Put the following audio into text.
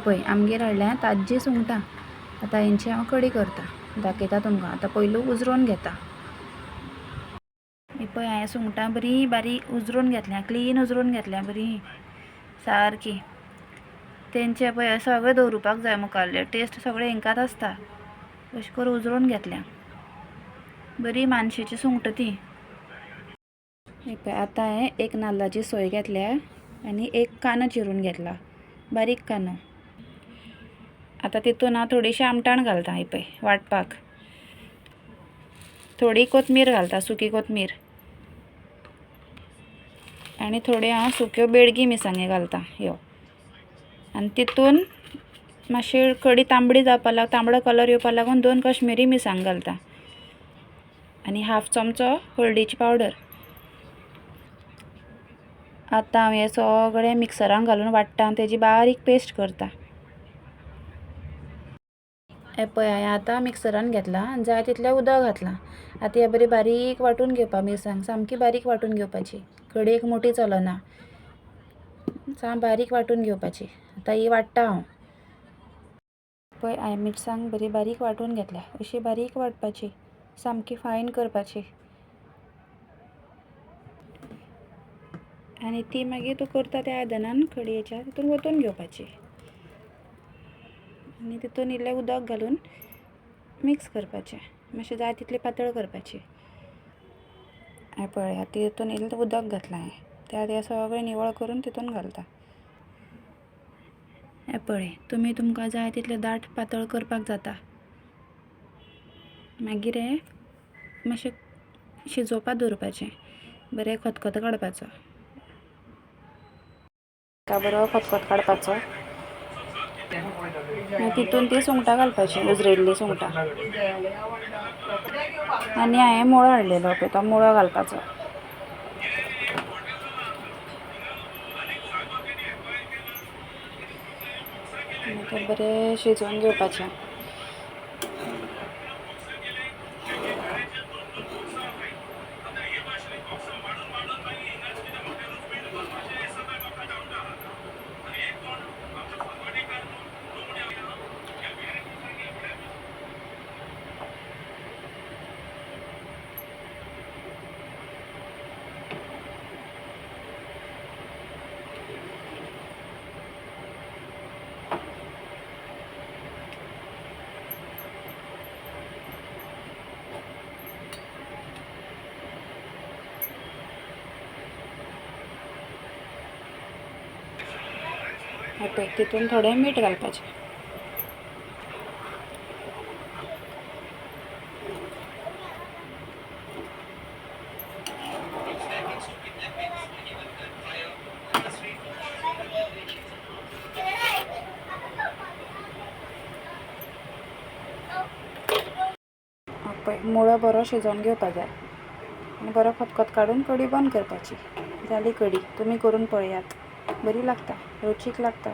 पळय आमगेर हाडल्या ताज्जी सुंगटां. आतां हेंची हांव कडी करता, दाखयता तुमकां. आतां पयलू उजरोवन घेता. ही पळय हांवें सुंगटां बरी बारीक उजरोवन घेतल्या, क्लीन उजरोवन घेतल्या बरी सारकी. तेंचे पळय सगळें दवरुपाक जाय मुखारलें, टेस्ट सगळें हेंकात आसता. अशें करून उजरोवन घेतल्या. बरी मानशेची सुंगटां ती. हे पळय आतां हांवें एक नाल्लाची सोय घेतल्या आनी एक कांदो चिरून घेतला, बारीक कांदो. आतां तितून हांव थोडीशी आमटाण घालता. ही पळय वांटपाक थोडी कोथमीर घालता, सुकी कोथमीर. आनी थोड्यो हांव सुक्यो बेडगी मिरसांगे घालता ह्यो. आनी तितून मातशी कडी तांबडी जावपा लागून, तांबडो कलर येवपा लागून 2 कश्मिरी मिरसांग घालता. आनी हाफ चमचो हळदीची पावडर. आतां हांव हें सगळें मिक्सरान घालून वाट्टा आनी तेजी बारीक पेस्ट करता. हे पळय हांवें आतां मिक्सरान घेतला आनी जाय तितलें उदक घातलां. आतां हें बरी बारीक वांटून घेवपा मिरसांग, सामकी बारीक वांटून घेवपाची. कडयेक मोठी चलना, साम बारीक वांटून घेवपाची. आतां ही वाट्टा हांव. पळय हांवें मिरसांग बरी बारीक वांटून घेतल्या. अशी बारीक वांटपाची, सामकी फायन करपाची. आनी ती मागीर तूं करता त्या आयदनान कडयेच्या तितून ओतून घेवपाची. आनी तितून इल्लें उदक घालून मिक्स करपाचें, मातशें जाय तितली पातळ करपाची. हें पळय आतां तितून इल्लें उदक घातलां हांवें, तें आतां हें सगळें निवळ करून तितून घालता. हें पळय तुमी तुमकां जाय तितलें दाट पातळ करपाक जाता. मागीर हें मातशें शिजोवपाक दवरपाचें, बरें खतखतो काडपाचो. बरो खतखतो काडपाचो. मागीर तितून ती सुंगटां घालपाची, उजरयल्लीं सुंगटां. आनी हांवें मुळो हाडलेलो पळय तो मुळो घालपाचो. मागीर बरें शिजोवन घेवपाचें. पळय तितून थोडें मीठ घालपाचें. पळय मुळो बरो शिजोवन घेवपा जाय आनी बरो खतखतो काडून कडी बंद करपाची. जाली कडी. तुमी करून पळयात, बरी लागता, रुचीक लागता.